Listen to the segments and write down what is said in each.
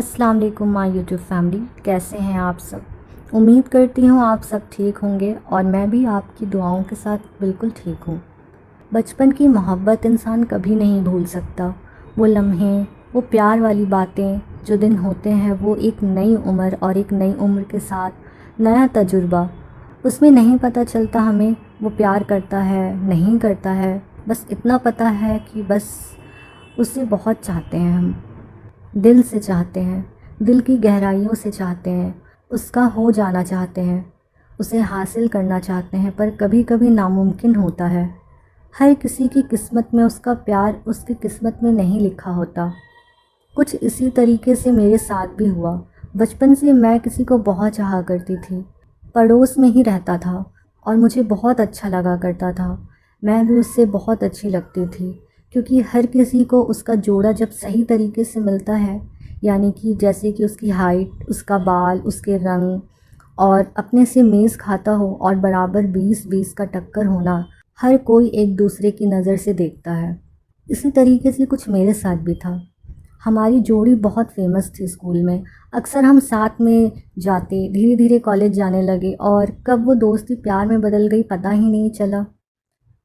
अस्सलाम वालेकुम my YouTube family, कैसे हैं आप सब। उम्मीद करती हूँ आप सब ठीक होंगे और मैं भी आपकी दुआओं के साथ बिल्कुल ठीक हूँ। बचपन की मोहब्बत इंसान कभी नहीं भूल सकता। वो लम्हे, वो प्यार वाली बातें जो दिन होते हैं, वो एक नई उम्र और एक नई उम्र के साथ नया तजुर्बा। उसमें नहीं पता चलता हमें वो प्यार करता है नहीं करता है, बस इतना पता है कि बस उसे बहुत चाहते हैं हम, दिल से चाहते हैं, दिल की गहराइयों से चाहते हैं, उसका हो जाना चाहते हैं, उसे हासिल करना चाहते हैं। पर कभी कभी नामुमकिन होता है। हर किसी की किस्मत में उसका प्यार उसकी किस्मत में नहीं लिखा होता। कुछ इसी तरीके से मेरे साथ भी हुआ। बचपन से मैं किसी को बहुत चाहा करती थी, पड़ोस में ही रहता था और मुझे बहुत अच्छा लगा करता था। मैं भी उससे बहुत अच्छी लगती थी, क्योंकि हर किसी को उसका जोड़ा जब सही तरीके से मिलता है, यानी कि जैसे कि उसकी हाइट, उसका बाल, उसके रंग और अपने से मेज़ खाता हो और बराबर 20-20 का टक्कर होना, हर कोई एक दूसरे की नज़र से देखता है। इसी तरीके से कुछ मेरे साथ भी था। हमारी जोड़ी बहुत फेमस थी स्कूल में। अक्सर हम साथ में जाते, धीरे धीरे कॉलेज जाने लगे और कब वो दोस्ती प्यार में बदल गई पता ही नहीं चला।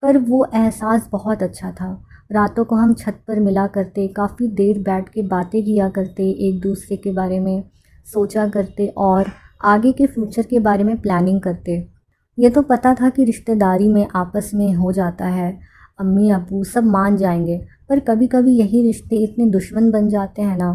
पर वो एहसास बहुत अच्छा था। रातों को हम छत पर मिला करते, काफ़ी देर बैठ के बातें किया करते, एक दूसरे के बारे में सोचा करते और आगे के फ्यूचर के बारे में प्लानिंग करते। ये तो पता था कि रिश्तेदारी में आपस में हो जाता है, अम्मी अब्बू सब मान जाएंगे। पर कभी कभी यही रिश्ते इतने दुश्मन बन जाते हैं ना,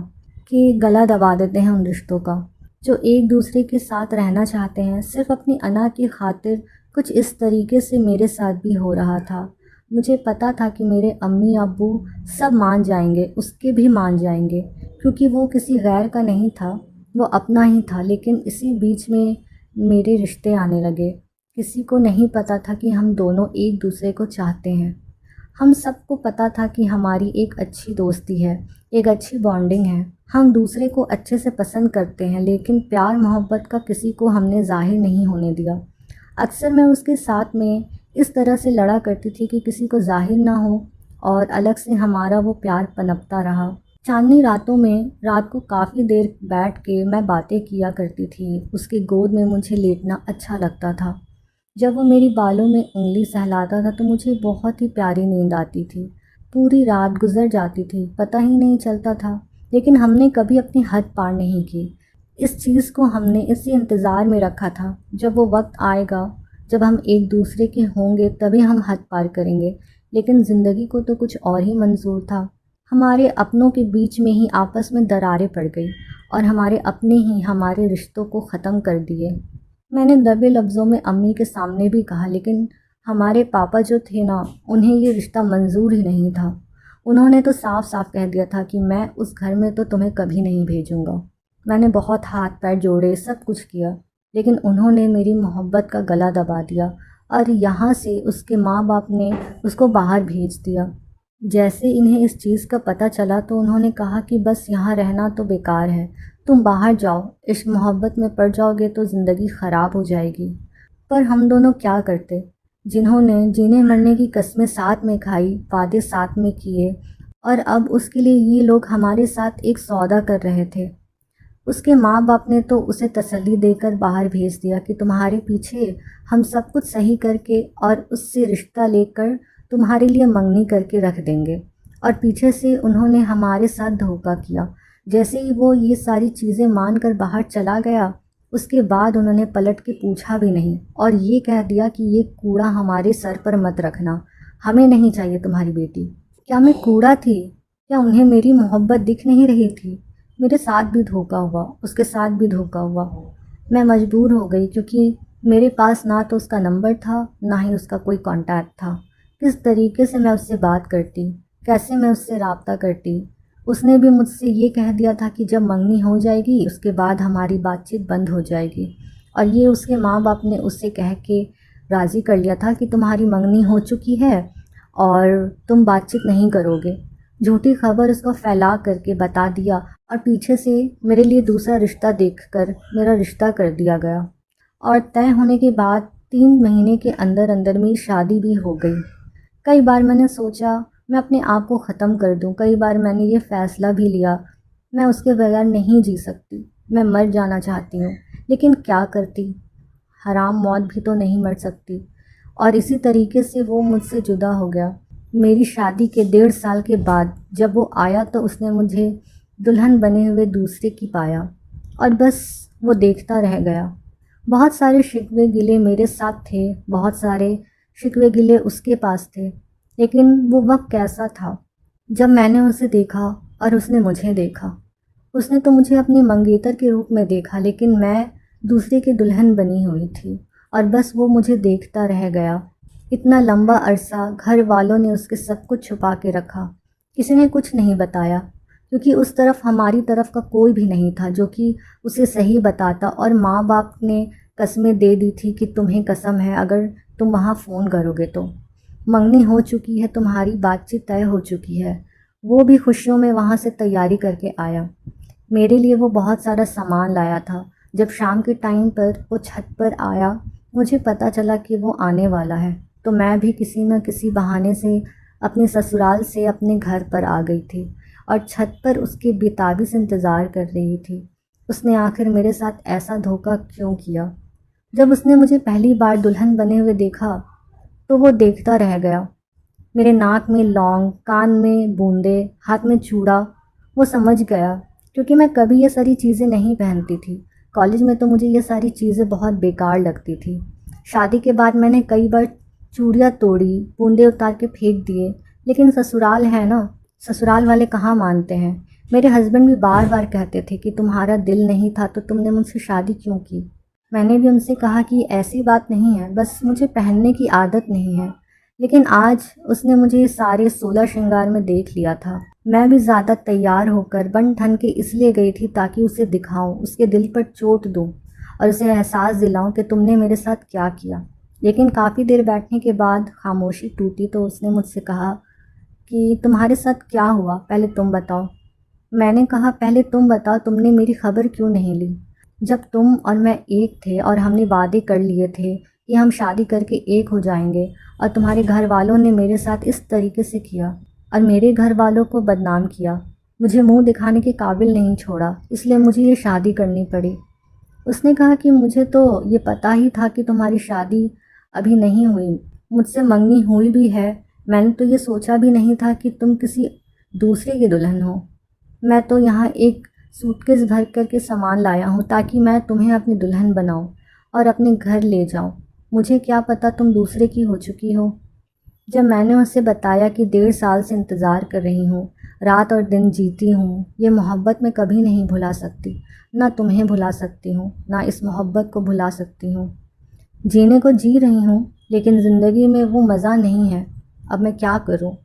कि गला दबा देते हैं उन रिश्तों का। जो एक दूसरे के साथ रहना चाहते हैं सिर्फ़ अपनी अना की खातिर। कुछ इस तरीके से मेरे साथ भी हो रहा था। मुझे पता था कि मेरे अम्मी अब्बू सब मान जाएंगे, उसके भी मान जाएंगे, क्योंकि वो किसी गैर का नहीं था, वो अपना ही था। लेकिन इसी बीच में मेरे रिश्ते आने लगे। किसी को नहीं पता था कि हम दोनों एक दूसरे को चाहते हैं। हम सबको पता था कि हमारी एक अच्छी दोस्ती है, एक अच्छी बॉन्डिंग है, हम दूसरे को अच्छे से पसंद करते हैं। लेकिन प्यार मोहब्बत का किसी को हमने ज़ाहिर नहीं होने दिया। अक्सर मैं उसके साथ में इस तरह से लड़ा करती थी कि किसी को ज़ाहिर ना हो और अलग से हमारा वो प्यार पनपता रहा। चांदनी रातों में रात को काफ़ी देर बैठ के मैं बातें किया करती थी। उसकी गोद में मुझे लेटना अच्छा लगता था। जब वो मेरी बालों में उंगली सहलाता था तो मुझे बहुत ही प्यारी नींद आती थी। पूरी रात गुजर जाती थी, पता ही नहीं चलता था। लेकिन हमने कभी अपनी हद पार नहीं की। इस चीज़ को हमने इसी इंतज़ार में रखा था, जब वो वक्त आएगा, जब हम एक दूसरे के होंगे तभी हम हद पार करेंगे। लेकिन ज़िंदगी को तो कुछ और ही मंजूर था। हमारे अपनों के बीच में ही आपस में दरारें पड़ गई और हमारे अपने ही हमारे रिश्तों को ख़त्म कर दिए। मैंने दबे लफ्ज़ों में अम्मी के सामने भी कहा, लेकिन हमारे पापा जो थे ना, उन्हें ये रिश्ता मंजूर ही नहीं था। उन्होंने तो साफ साफ कह दिया था कि मैं उस घर में तो तुम्हें कभी नहीं भेजूंगा। मैंने बहुत हाथ पैर जोड़े, सब कुछ किया, लेकिन उन्होंने मेरी मोहब्बत का गला दबा दिया और यहाँ से उसके माँ बाप ने उसको बाहर भेज दिया। जैसे इन्हें इस चीज़ का पता चला तो उन्होंने कहा कि बस यहाँ रहना तो बेकार है, तुम बाहर जाओ, इस मोहब्बत में पड़ जाओगे तो ज़िंदगी ख़राब हो जाएगी। पर हम दोनों क्या करते, जिन्होंने जीने मरने की कस्में साथ में खाई, वादे साथ में किए, और अब उसके लिए ये लोग हमारे साथ एक सौदा कर रहे थे। उसके माँ बाप ने तो उसे तसल्ली देकर बाहर भेज दिया कि तुम्हारे पीछे हम सब कुछ सही करके और उससे रिश्ता लेकर तुम्हारे लिए मंगनी करके रख देंगे। और पीछे से उन्होंने हमारे साथ धोखा किया। जैसे ही वो ये सारी चीज़ें मानकर बाहर चला गया, उसके बाद उन्होंने पलट के पूछा भी नहीं और ये कह दिया कि ये कूड़ा हमारे सर पर मत रखना, हमें नहीं चाहिए तुम्हारी बेटी। क्या मैं कूड़ा थी? क्या उन्हें मेरी मोहब्बत दिख नहीं रही थी? मेरे साथ भी धोखा हुआ, उसके साथ भी धोखा हुआ। मैं मजबूर हो गई, क्योंकि मेरे पास ना तो उसका नंबर था, ना ही उसका कोई कांटेक्ट था। किस तरीके से मैं उससे बात करती, कैसे मैं उससे रब्ता करती। उसने भी मुझसे ये कह दिया था कि जब मंगनी हो जाएगी उसके बाद हमारी बातचीत बंद हो जाएगी। और ये उसके माँ बाप ने उससे कह के राज़ी कर लिया था कि तुम्हारी मंगनी हो चुकी है और तुम बातचीत नहीं करोगे। झूठी खबर उसको फैला करके बता दिया और पीछे से मेरे लिए दूसरा रिश्ता देखकर मेरा रिश्ता कर दिया गया। और तय होने के बाद 3 महीने के अंदर अंदर मेरी शादी भी हो गई। कई बार मैंने सोचा मैं अपने आप को ख़त्म कर दूं, कई बार मैंने ये फ़ैसला भी लिया मैं उसके बगैर नहीं जी सकती। मैं मर जाना चाहती हूँ, लेकिन क्या करती, हराम मौत भी तो नहीं मर सकती। और इसी तरीके से वो मुझसे जुदा हो गया। मेरी शादी के 1.5 साल के बाद जब वो आया तो उसने मुझे दुल्हन बने हुए दूसरे की पाया, और बस वो देखता रह गया। बहुत सारे शिकवे गिले मेरे साथ थे, बहुत सारे शिकवे गिले उसके पास थे, लेकिन वो वक्त कैसा था जब मैंने उसे देखा और उसने मुझे देखा। उसने तो मुझे अपने मंगेतर के रूप में देखा, लेकिन मैं दूसरे की दुल्हन बनी हुई थी, और बस वो मुझे देखता रह गया। इतना लंबा अरसा घर वालों ने उसके सब कुछ छुपा के रखा। किसी ने कुछ नहीं बताया, क्योंकि उस तरफ हमारी तरफ का कोई भी नहीं था जो कि उसे सही बताता। और माँ बाप ने कस्में दे दी थी कि तुम्हें कसम है, अगर तुम वहाँ फ़ोन करोगे तो मंगनी हो चुकी है, तुम्हारी बातचीत तय हो चुकी है। वो भी खुशियों में वहाँ से तैयारी करके आया। मेरे लिए वो बहुत सारा सामान लाया था। जब शाम के टाइम पर वो छत पर आया, मुझे पता चला कि वो आने वाला है, तो मैं भी किसी न किसी बहाने से अपने ससुराल से अपने घर पर आ गई थी और छत पर उसके बेताबी से इंतज़ार कर रही थी। उसने आखिर मेरे साथ ऐसा धोखा क्यों किया? जब उसने मुझे पहली बार दुल्हन बने हुए देखा तो वो देखता रह गया। मेरे नाक में लौंग, कान में बूंदे, हाथ में चूड़ा। वो समझ गया, क्योंकि मैं कभी ये सारी चीज़ें नहीं पहनती थी। कॉलेज में तो मुझे ये सारी चीज़ें बहुत बेकार लगती थी। शादी के बाद मैंने कई बार चूड़ियाँ तोड़ी, बूंदे उतार के फेंक दिए, लेकिन ससुराल है ना, ससुराल वाले कहाँ मानते हैं। मेरे हस्बैंड भी बार बार कहते थे कि तुम्हारा दिल नहीं था तो तुमने मुझसे शादी क्यों की। मैंने भी उनसे कहा कि ऐसी बात नहीं है, बस मुझे पहनने की आदत नहीं है। लेकिन आज उसने मुझे सारे 16 श्रृंगार में देख लिया था। मैं भी ज़्यादा तैयार होकर बन ठन के इसलिए गई थी ताकि उसे दिखाऊं, उसके दिल पर चोट दूं और उसे एहसास दिलाऊं कि तुमने मेरे साथ क्या किया। लेकिन काफ़ी देर बैठने के बाद खामोशी टूटी तो उसने मुझसे कहा कि तुम्हारे साथ क्या हुआ, पहले तुम बताओ। मैंने कहा, पहले तुम बताओ, तुमने मेरी खबर क्यों नहीं ली? जब तुम और मैं एक थे और हमने वादे कर लिए थे कि हम शादी करके एक हो जाएंगे, और तुम्हारे घर वालों ने मेरे साथ इस तरीके से किया और मेरे घर वालों को बदनाम किया, मुझे मुंह दिखाने के काबिल नहीं छोड़ा, इसलिए मुझे ये शादी करनी पड़ी। उसने कहा कि मुझे तो ये पता ही था कि तुम्हारी शादी अभी नहीं हुई, मुझसे मंगनी हुई भी है। मैंने तो ये सोचा भी नहीं था कि तुम किसी दूसरे की दुल्हन हो। मैं तो यहाँ एक सूटकेस भर कर के सामान लाया हूँ ताकि मैं तुम्हें अपनी दुल्हन बनाऊँ और अपने घर ले जाऊँ। मुझे क्या पता तुम दूसरे की हो चुकी हो। जब मैंने उसे बताया कि 1.5 साल से इंतज़ार कर रही हूँ, रात और दिन जीती हूँ, ये मोहब्बत मैं कभी नहीं भुला सकती, ना तुम्हें भुला सकती हूँ, ना इस मोहब्बत को भुला सकती हूँ। जीने को जी रही हूँ, लेकिन ज़िंदगी में वो मज़ा नहीं है। अब मैं क्या करूँ?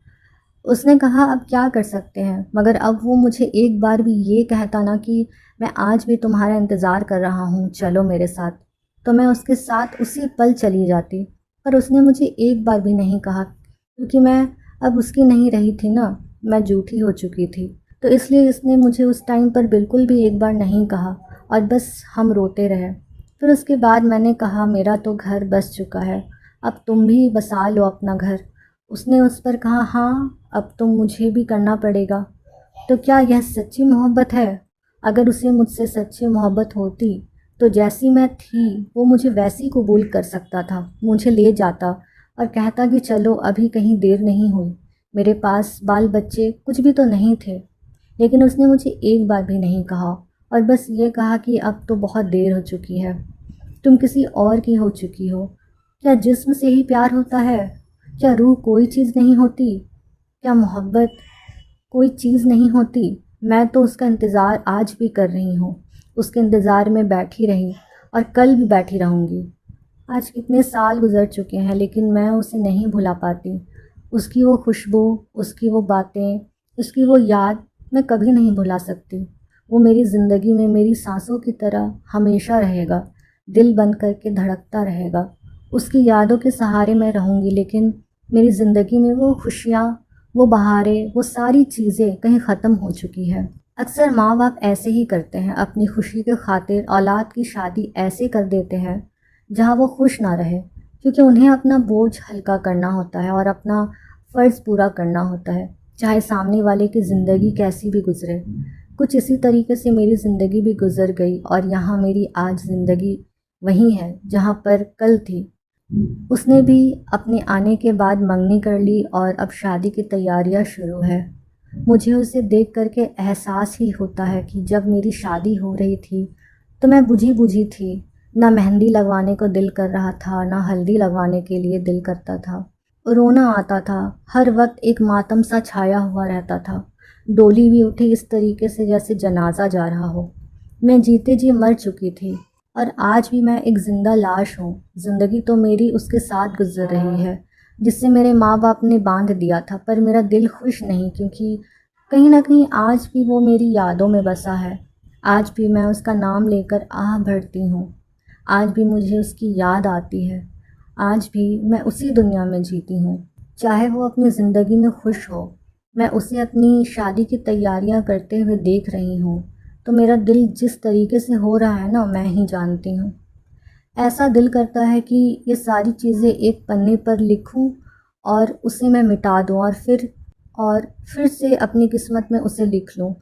उसने कहा, अब क्या कर सकते हैं, मगर अब वो मुझे एक बार भी ये कहता ना कि मैं आज भी तुम्हारा इंतज़ार कर रहा हूँ, चलो मेरे साथ, तो मैं उसके साथ उसी पल चली जाती। पर उसने मुझे एक बार भी नहीं कहा, क्योंकि मैं अब उसकी नहीं रही थी ना, मैं झूठी हो चुकी थी। तो इसलिए इसने मुझे उस टाइम पर बिल्कुल भी एक बार नहीं कहा, और बस हम रोते रहे। फिर उसके बाद मैंने कहा, मेरा तो घर बस चुका है, अब तुम भी बसा लो अपना घर। उसने उस पर कहा, हाँ अब तो मुझे भी करना पड़ेगा। तो क्या यह सच्ची मोहब्बत है? अगर उसे मुझसे सच्ची मोहब्बत होती तो जैसी मैं थी वो मुझे वैसी कबूल कर सकता था, मुझे ले जाता और कहता कि चलो अभी कहीं देर नहीं हुई। मेरे पास बाल बच्चे कुछ भी तो नहीं थे। लेकिन उसने मुझे एक बार भी नहीं कहा, और बस ये कहा कि अब तो बहुत देर हो चुकी है, तुम किसी और की हो चुकी हो। क्या जिस्म से ही प्यार होता है? क्या रूह कोई चीज़ नहीं होती? क्या मोहब्बत कोई चीज़ नहीं होती? मैं तो उसका इंतज़ार आज भी कर रही हूँ, उसके इंतज़ार में बैठी रही और कल भी बैठी रहूँगी। आज कितने साल गुज़र चुके हैं, लेकिन मैं उसे नहीं भुला पाती। उसकी वो खुशबू, उसकी वो बातें, उसकी वो याद मैं कभी नहीं भुला सकती। वो मेरी ज़िंदगी में मेरी सांसों की तरह हमेशा रहेगा, दिल बंद करके धड़कता रहेगा। उसकी यादों के सहारे मैं रहूँगी, लेकिन मेरी ज़िंदगी में वो खुशियाँ, वो बहारें, वो सारी चीज़ें कहीं ख़त्म हो चुकी है। अक्सर माँ बाप ऐसे ही करते हैं, अपनी खुशी के खातिर औलाद की शादी ऐसे कर देते हैं जहाँ वो खुश ना रहे, क्योंकि उन्हें अपना बोझ हल्का करना होता है और अपना फ़र्ज़ पूरा करना होता है, चाहे सामने वाले की ज़िंदगी कैसी भी गुजरे। कुछ इसी तरीके से मेरी ज़िंदगी भी गुज़र गई और यहाँ मेरी आज ज़िंदगी वही है जहाँ पर कल थी। उसने भी अपने आने के बाद मंगनी कर ली और अब शादी की तैयारियां शुरू है। मुझे उसे देख कर के एहसास ही होता है कि जब मेरी शादी हो रही थी तो मैं बुझी बुझी थी। ना मेहंदी लगवाने को दिल कर रहा था, ना हल्दी लगवाने के लिए दिल करता था। रोना आता था, हर वक्त एक मातम सा छाया हुआ रहता था। डोली भी उठी इस तरीके से जैसे जनाजा जा रहा हो। मैं जीते जी मर चुकी थी और आज भी मैं एक ज़िंदा लाश हूँ। ज़िंदगी तो मेरी उसके साथ गुजर रही है जिससे मेरे माँ बाप ने बांध दिया था, पर मेरा दिल खुश नहीं, क्योंकि कहीं ना कहीं आज भी वो मेरी यादों में बसा है। आज भी मैं उसका नाम लेकर आह भरती हूँ। आज भी मुझे उसकी याद आती है। आज भी मैं उसी दुनिया में जीती हूँ। चाहे वो अपनी ज़िंदगी में खुश हो, मैं उसे अपनी शादी की तैयारियां करते हुए देख रही हूँ। तो मेरा दिल जिस तरीके से हो रहा है ना, मैं ही जानती हूँ। ऐसा दिल करता है कि ये सारी चीज़ें एक पन्ने पर लिखूं और उसे मैं मिटा दूं और फिर से अपनी किस्मत में उसे लिख लूं।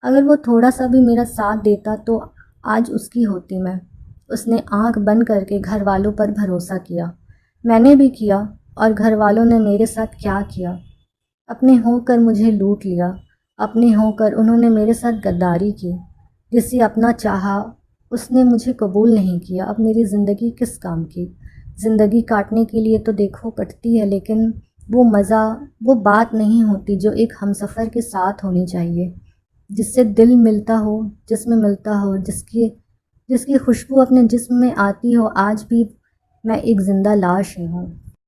अगर वो थोड़ा सा भी मेरा साथ देता तो आज उसकी होती मैं। उसने आंख बंद करके घर वालों पर भरोसा किया। मैंने भी किया, और घर वालों ने मेरे साथ क्या किया। अपने होकर मुझे लूट लिया। अपने होकर उन्होंने मेरे साथ गद्दारी की। जिसे अपना चाहा उसने मुझे कबूल नहीं किया। अब मेरी ज़िंदगी किस काम की। ज़िंदगी काटने के लिए तो देखो कटती है, लेकिन वो मज़ा, वो बात नहीं होती जो एक हमसफ़र के साथ होनी चाहिए, जिससे दिल मिलता हो, जिस्म मिलता हो, जिसकी जिसकी खुशबू अपने जिस्म में आती हो। आज भी मैं एक ज़िंदा लाश ही हूँ।